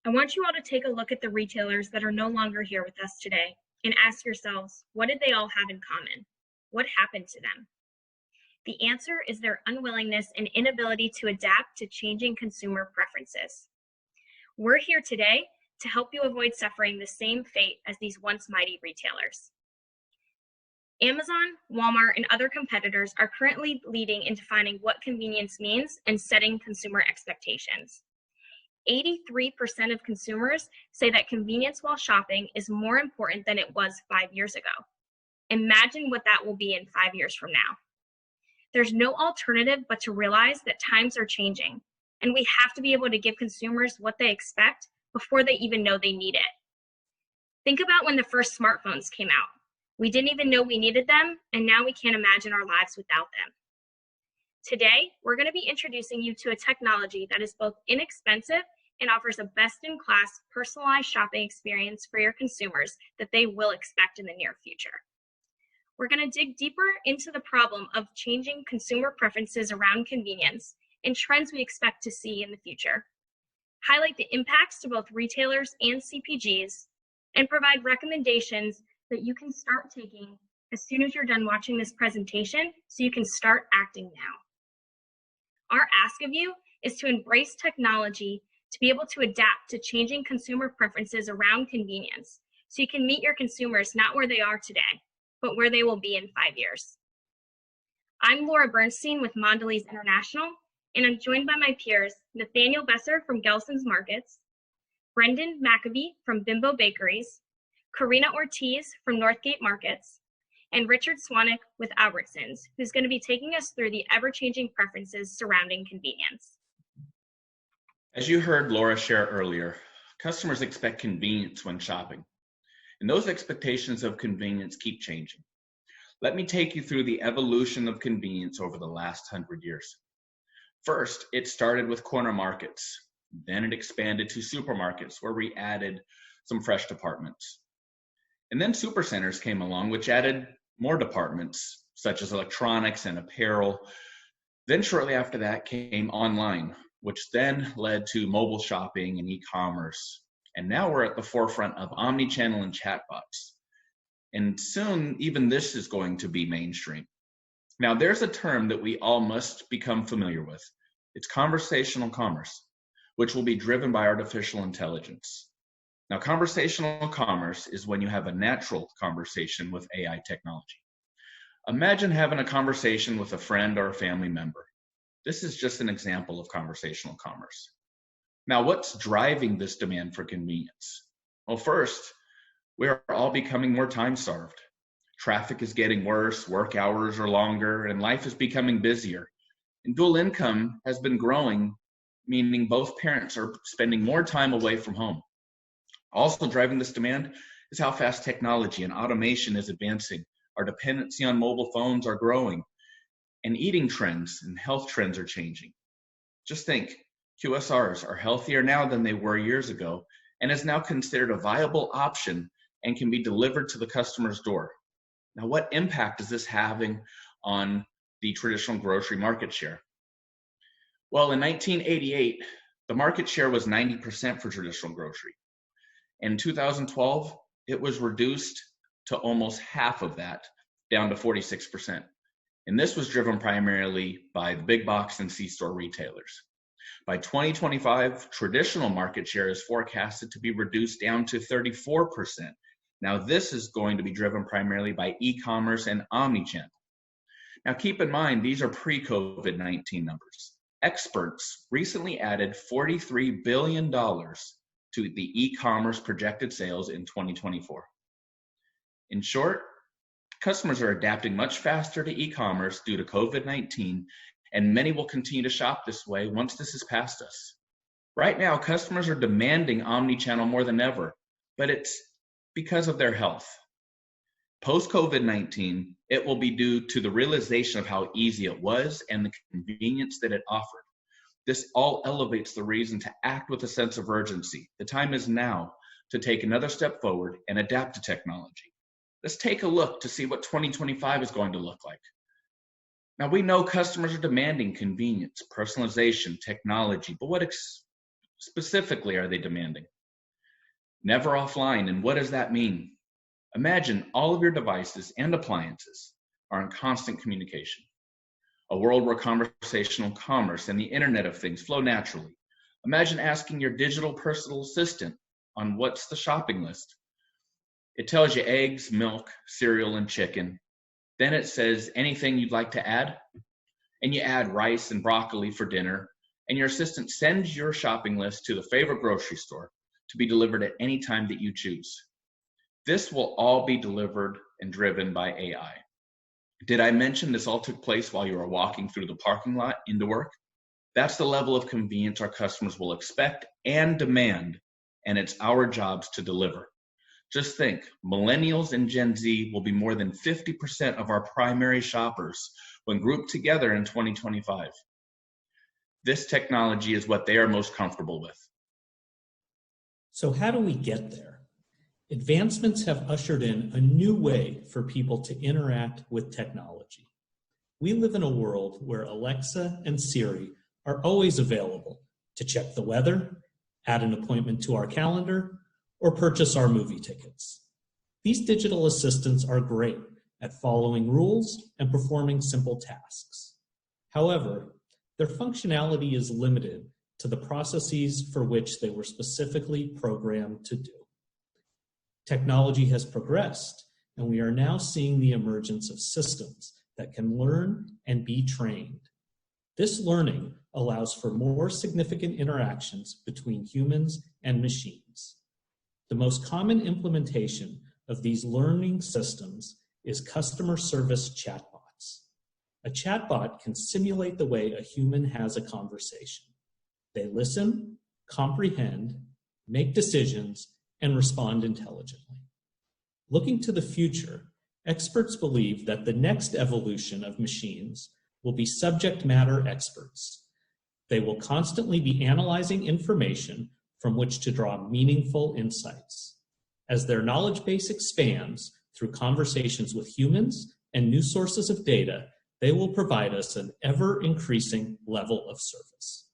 I want you all to take a look at the retailers that are no longer here with us today and ask yourselves, what did they all have in common? What happened to them? The answer is their unwillingness and inability to adapt to changing consumer preferences. We're here today to help you avoid suffering the same fate as these once mighty retailers. Amazon, Walmart, and other competitors are currently leading in defining what convenience means and setting consumer expectations. 83% of consumers say that convenience while shopping is more important than it was 5 years ago. Imagine what that will be in 5 years from now. There's no alternative but to realize that times are changing, and we have to be able to give consumers what they expect before they even know they need it. Think about when the first smartphones came out. We didn't even know we needed them, and now we can't imagine our lives without them. Today, we're going to be introducing you to a technology that is both inexpensive and offers a best-in-class personalized shopping experience for your consumers that they will expect in the near future. We're going to dig deeper into the problem of changing consumer preferences around convenience and trends we expect to see in the future, highlight the impacts to both retailers and CPGs, and provide recommendations that you can start taking as soon as you're done watching this presentation so you can start acting now. Our ask of you is to embrace technology to be able to adapt to changing consumer preferences around convenience so you can meet your consumers not where they are today, but where they will be in 5 years. I'm Laura Bernstein with Mondelez International, and I'm joined by my peers, Nathaniel Besser from Gelson's Markets, Brendan McAbee from Bimbo Bakeries, Karina Ortiz from Northgate Markets, and Richard Swanick with Albertsons, who's going to be taking us through the ever-changing preferences surrounding convenience. As you heard Laura share earlier, customers expect convenience when shopping, and those expectations of convenience keep changing. Let me take you through the evolution of convenience over the last 100 years. First, it started with corner markets. Then it expanded to supermarkets, where we added some fresh departments. And then supercenters came along, which added more departments, such as electronics and apparel. Then shortly after that came online, which then led to mobile shopping and e-commerce. And now we're at the forefront of omni-channel and chatbots. And soon, even this is going to be mainstream. Now, there's a term that we all must become familiar with. It's conversational commerce, which will be driven by artificial intelligence. Now, conversational commerce is when you have a natural conversation with AI technology. Imagine having a conversation with a friend or a family member. This is just an example of conversational commerce. Now, what's driving this demand for convenience? Well, first, we are all becoming more time-starved. Traffic is getting worse, work hours are longer, and life is becoming busier. And dual income has been growing, meaning both parents are spending more time away from home. Also driving this demand is how fast technology and automation is advancing. Our dependency on mobile phones are growing, and eating trends and health trends are changing. Just think, QSRs are healthier now than they were years ago, and is now considered a viable option and can be delivered to the customer's door. Now, what impact is this having on the traditional grocery market share? Well, in 1988, the market share was 90% for traditional grocery. In 2012, it was reduced to almost half of that, down to 46%. And this was driven primarily by the big box and C-store retailers. By 2025, traditional market share is forecasted to be reduced down to 34%. Now, this is going to be driven primarily by e-commerce and omnichannel. Now, keep in mind, these are pre-COVID-19 numbers. Experts recently added $43 billion to the e-commerce projected sales in 2024. In short, customers are adapting much faster to e-commerce due to COVID-19, and many will continue to shop this way once this is past us. Right now, customers are demanding omnichannel more than ever, but it's because of their health. Post-COVID-19, it will be due to the realization of how easy it was and the convenience that it offered. This all elevates the reason to act with a sense of urgency. The time is now to take another step forward and adapt to technology. Let's take a look to see what 2025 is going to look like. Now, we know customers are demanding convenience, personalization, technology, but what specifically are they demanding? never offline. And what does that mean? Imagine all of your devices and appliances are in constant communication. A world where conversational commerce and the Internet of Things flow naturally. Imagine asking your digital personal assistant on what's the shopping list. It tells you eggs, milk, cereal, and chicken. Then it says anything you'd like to add, and you add rice and broccoli for dinner, and your assistant sends your shopping list to the favorite grocery store to be delivered at any time that you choose. This will all be delivered and driven by AI. Did I mention this all took place while you were walking through the parking lot into work? That's the level of convenience our customers will expect and demand, and it's our jobs to deliver. Just think, millennials and Gen Z will be more than 50% of our primary shoppers when grouped together in 2025. This technology is what they are most comfortable with. So how do we get there? Advancements have ushered in a new way for people to interact with technology. We live in a world where Alexa and Siri are always available to check the weather, add an appointment to our calendar, or purchase our movie tickets. These digital assistants are great at following rules and performing simple tasks. However, their functionality is limited to the processes for which they were specifically programmed to do. Technology has progressed, and we are now seeing the emergence of systems that can learn and be trained. This learning allows for more significant interactions between humans and machines. The most common implementation of these learning systems is customer service chatbots. A chatbot can simulate the way a human has a conversation. They listen, comprehend, make decisions, and respond intelligently. Looking to the future, experts believe that the next evolution of machines will be subject matter experts. They will constantly be analyzing information from which to draw meaningful insights. As their knowledge base expands through conversations with humans and new sources of data, they will provide us an ever-increasing level of service.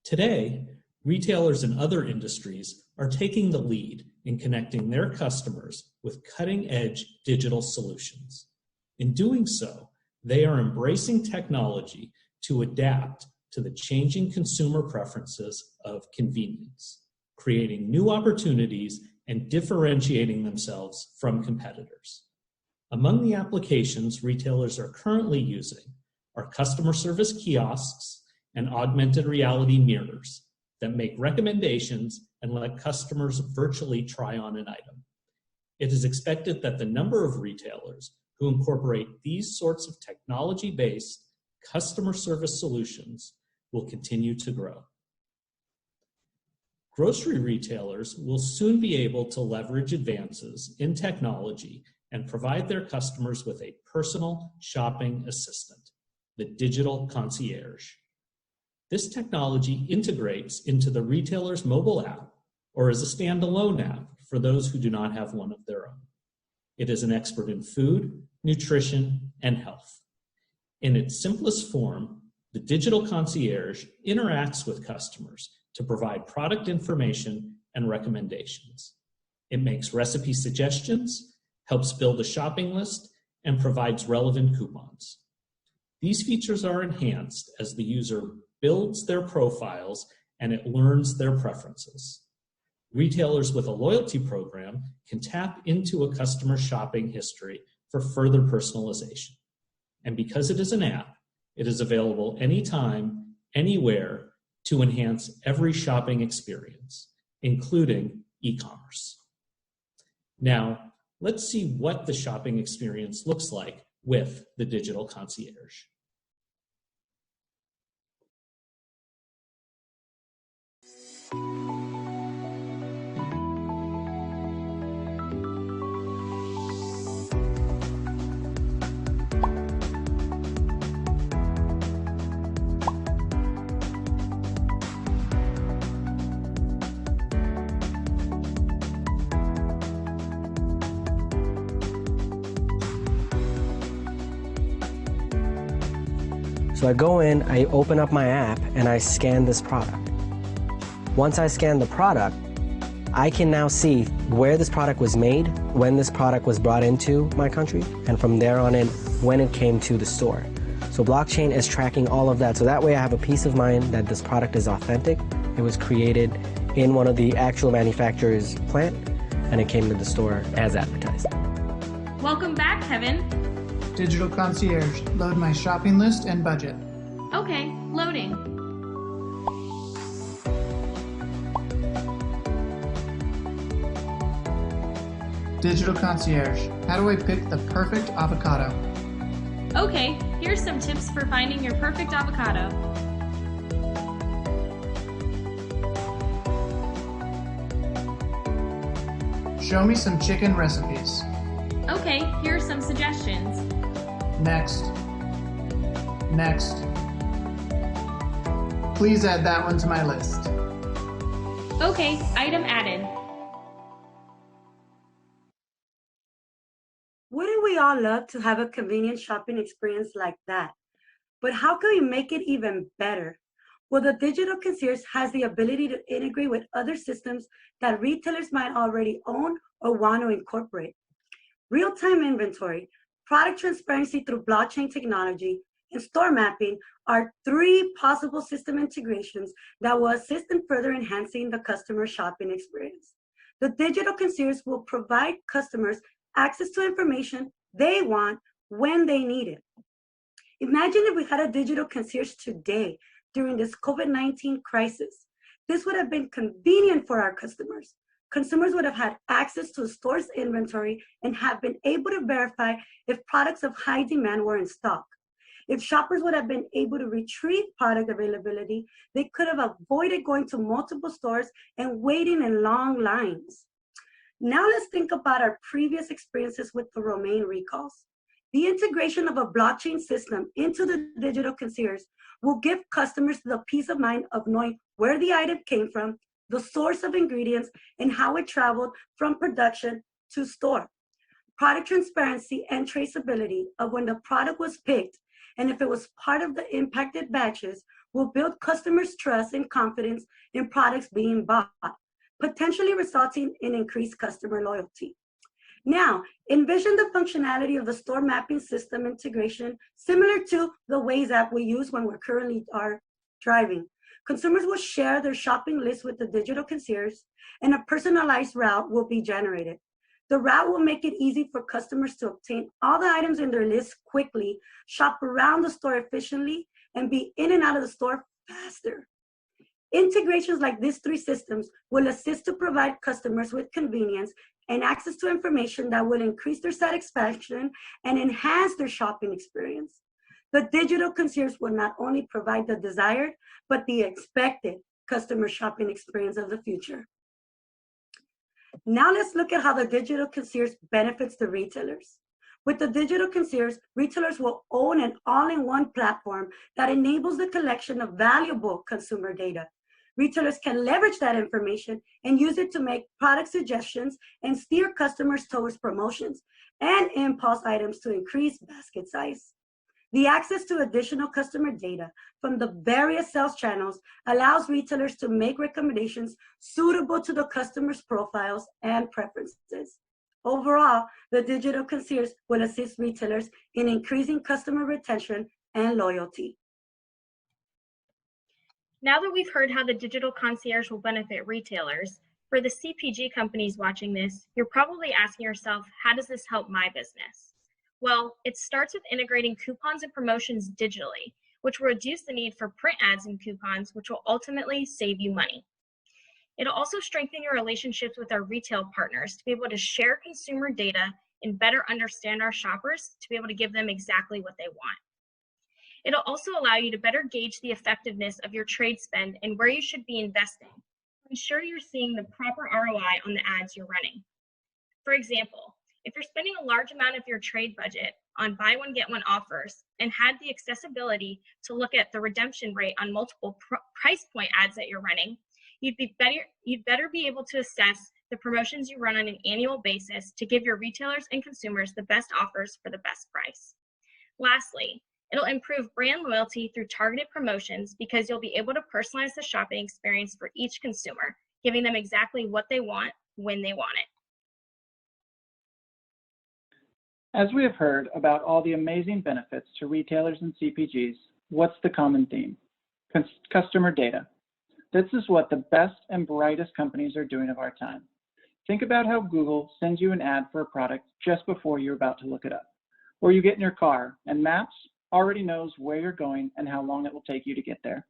Today, retailers and other industries are taking the lead in connecting their customers with cutting-edge digital solutions. In doing so, they are embracing technology to adapt to the changing consumer preferences of convenience, creating new opportunities and differentiating themselves from competitors. Among the applications retailers are currently using are customer service kiosks and augmented reality mirrors that make recommendations and let customers virtually try on an item. It is expected that the number of retailers who incorporate these sorts of technology-based customer service solutions will continue to grow. Grocery retailers will soon be able to leverage advances in technology and provide their customers with a personal shopping assistant, the digital concierge. This technology integrates into the retailer's mobile app or as a standalone app for those who do not have one of their own. It is an expert in food, nutrition, and health. In its simplest form, the digital concierge interacts with customers to provide product information and recommendations. It makes recipe suggestions, helps build a shopping list, and provides relevant coupons. These features are enhanced as the user builds their profiles and it learns their preferences. Retailers with a loyalty program can tap into a customer's shopping history for further personalization. And because it is an app, it is available anytime, anywhere to enhance every shopping experience, including e-commerce. Now, let's see what the shopping experience looks like with the digital concierge. So I go in, I open up my app, and I scan this product. Once I scan the product, I can now see where this product was made, when this product was brought into my country, and from there on in, when it came to the store. So blockchain is tracking all of that. So that way I have a peace of mind that this product is authentic. It was created in one of the actual manufacturer's plant, and it came to the store as advertised. Welcome back, Kevin. Digital Concierge, load my shopping list and budget. Okay, loading. Digital Concierge, how do I pick the perfect avocado? Okay, here's some tips for finding your perfect avocado. Show me some chicken recipes. Okay, here are some suggestions. Next. Next. Please add that one to my list. Okay, item added. Wouldn't we all love to have a convenient shopping experience like that? But how can we make it even better? Well, the Digital Concierge has the ability to integrate with other systems that retailers might already own or want to incorporate. Real-time inventory, product transparency through blockchain technology, and store mapping are three possible system integrations that will assist in further enhancing the customer shopping experience. The Digital Concierge will provide customers access to information they want when they need it. Imagine if we had a Digital Concierge today during this COVID-19 crisis. This would have been convenient for our customers. Consumers would have had access to the store's inventory and have been able to verify if products of high demand were in stock. If shoppers would have been able to retrieve product availability, they could have avoided going to multiple stores and waiting in long lines. Now let's think about our previous experiences with the Romaine recalls. The integration of a blockchain system into the Digital Concierge will give customers the peace of mind of knowing where the item came from, the source of ingredients, and how it traveled from production to store. Product transparency and traceability of when the product was picked and if it was part of the impacted batches will build customers' trust and confidence in products being bought, potentially resulting in increased customer loyalty. Now, envision the functionality of the store mapping system integration similar to the Waze app we use when we currently are driving. Consumers will share their shopping list with the Digital Concierge, and a personalized route will be generated. The route will make it easy for customers to obtain all the items in their list quickly, shop around the store efficiently, and be in and out of the store faster. Integrations like these three systems will assist to provide customers with convenience and access to information that will increase their satisfaction and enhance their shopping experience. The Digital Concierge will not only provide the desired, but the expected customer shopping experience of the future. Now let's look at how the Digital Concierge benefits the retailers. With the Digital Concierge, retailers will own an all-in-one platform that enables the collection of valuable consumer data. Retailers can leverage that information and use it to make product suggestions and steer customers towards promotions and impulse items to increase basket size. The access to additional customer data from the various sales channels allows retailers to make recommendations suitable to the customer's profiles and preferences. Overall, the Digital Concierge will assist retailers in increasing customer retention and loyalty. Now that we've heard how the Digital Concierge will benefit retailers, for the CPG companies watching this, you're probably asking yourself, how does this help my business? Well, it starts with integrating coupons and promotions digitally, which will reduce the need for print ads and coupons, which will ultimately save you money. It'll also strengthen your relationships with our retail partners to be able to share consumer data and better understand our shoppers to be able to give them exactly what they want. It'll also allow you to better gauge the effectiveness of your trade spend and where you should be investing to ensure you're seeing the proper ROI on the ads you're running. For example, if you're spending a large amount of your trade budget on buy one, get one offers and had the accessibility to look at the redemption rate on multiple price point ads that you're running, you'd better be able to assess the promotions you run on an annual basis to give your retailers and consumers the best offers for the best price. Lastly, it'll improve brand loyalty through targeted promotions because you'll be able to personalize the shopping experience for each consumer giving them exactly what they want when they want it. As we have heard about all the amazing benefits to retailers and CPGs, what's the common theme? Customer data. This is what the best and brightest companies are doing of our time. Think about how Google sends you an ad for a product just before you're about to look it up. Or you get in your car and Maps already knows where you're going and how long it will take you to get there.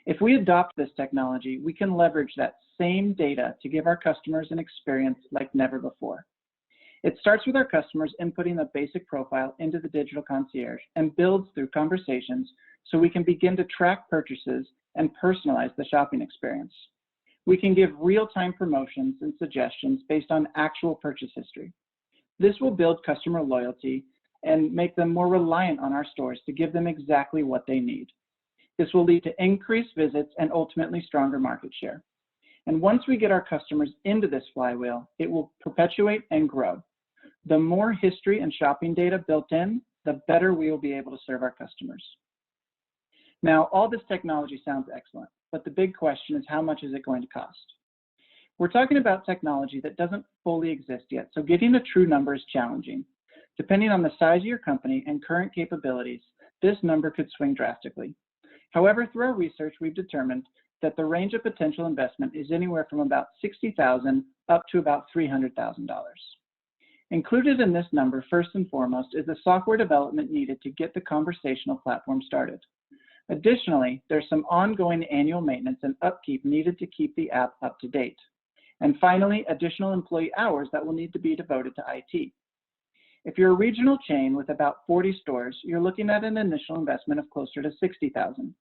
If we adopt this technology, we can leverage that same data to give our customers an experience like never before. It starts with our customers inputting a basic profile into the digital concierge and builds through conversations so we can begin to track purchases and personalize the shopping experience. We can give real-time promotions and suggestions based on actual purchase history. This will build customer loyalty and make them more reliant on our stores to give them exactly what they need. This will lead to increased visits and ultimately stronger market share. And once we get our customers into this flywheel, it will perpetuate and grow. The more history and shopping data built in, the better we will be able to serve our customers. Now, all this technology sounds excellent, but the big question is, how much is it going to cost? We're talking about technology that doesn't fully exist yet, so getting a true number is challenging. Depending on the size of your company and current capabilities, this number could swing drastically. However, through our research, we've determined that the range of potential investment is anywhere from about $60,000 up to about $300,000. Included in this number, first and foremost, is the software development needed to get the conversational platform started. Additionally, there's some ongoing annual maintenance and upkeep needed to keep the app up to date. And finally, additional employee hours that will need to be devoted to IT. If you're a regional chain with about 40 stores, you're looking at an initial investment of closer to $60,000.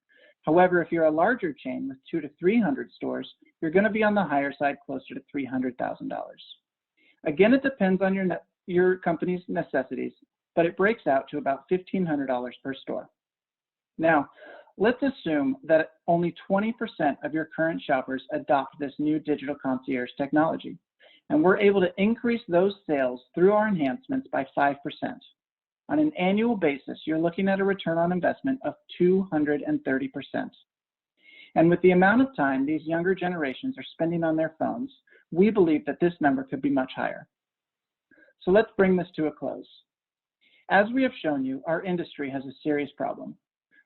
However, if you're a larger chain with 200 to 300 stores, you're going to be on the higher side, closer to $300,000. Again, it depends on your company's necessities, but it breaks out to about $1,500 per store. Now, let's assume that only 20% of your current shoppers adopt this new digital concierge technology, and we're able to increase those sales through our enhancements by 5%. On an annual basis, you're looking at a return on investment of 230%. And with the amount of time these younger generations are spending on their phones, we believe that this number could be much higher. So let's bring this to a close. As we have shown you, our industry has a serious problem.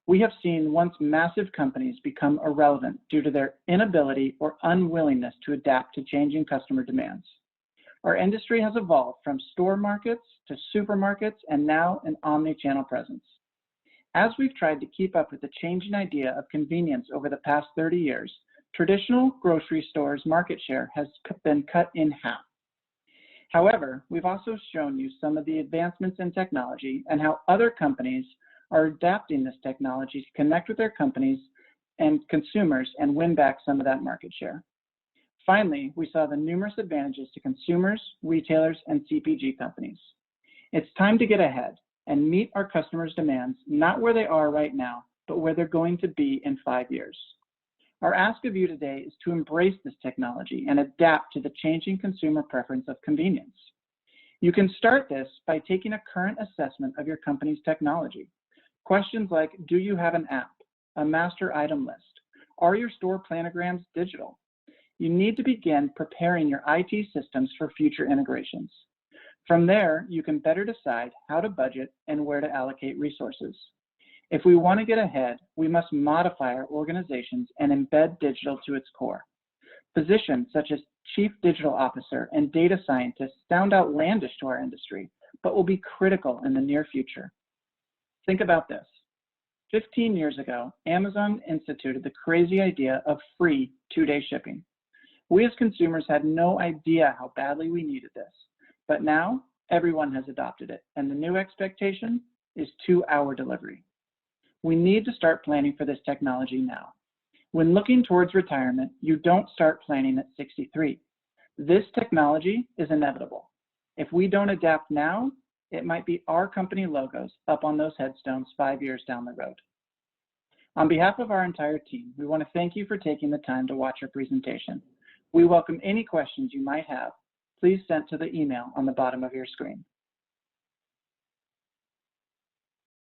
We have seen once massive companies become irrelevant due to their inability or unwillingness to adapt to changing customer demands. Our industry has evolved from store markets to supermarkets and now an omni-channel presence. As we've tried to keep up with the changing idea of convenience over the past 30 years, traditional grocery stores' market share has been cut in half. However, we've also shown you some of the advancements in technology and how other companies are adapting this technology to connect with their companies and consumers and win back some of that market share. Finally, we saw the numerous advantages to consumers, retailers, and CPG companies. It's time to get ahead and meet our customers' demands, not where they are right now, but where they're going to be in 5 years. Our ask of you today is to embrace this technology and adapt to the changing consumer preference of convenience. You can start this by taking a current assessment of your company's technology. Questions like, do you have an app, a master item list? Are your store planograms digital? You need to begin preparing your IT systems for future integrations. From there, you can better decide how to budget and where to allocate resources. If we want to get ahead, we must modify our organizations and embed digital to its core. Positions such as Chief Digital Officer and Data Scientist sound outlandish to our industry, but will be critical in the near future. Think about this. 15 years ago, Amazon instituted the crazy idea of free 2-day shipping. We as consumers had no idea how badly we needed this, but now everyone has adopted it, and the new expectation is 2-hour delivery. We need to start planning for this technology now. When looking towards retirement, you don't start planning at 63. This technology is inevitable. If we don't adapt now, it might be our company logos up on those headstones 5 years down the road. On behalf of our entire team, we want to thank you for taking the time to watch our presentation. We welcome any questions you might have. Please send to the email on the bottom of your screen.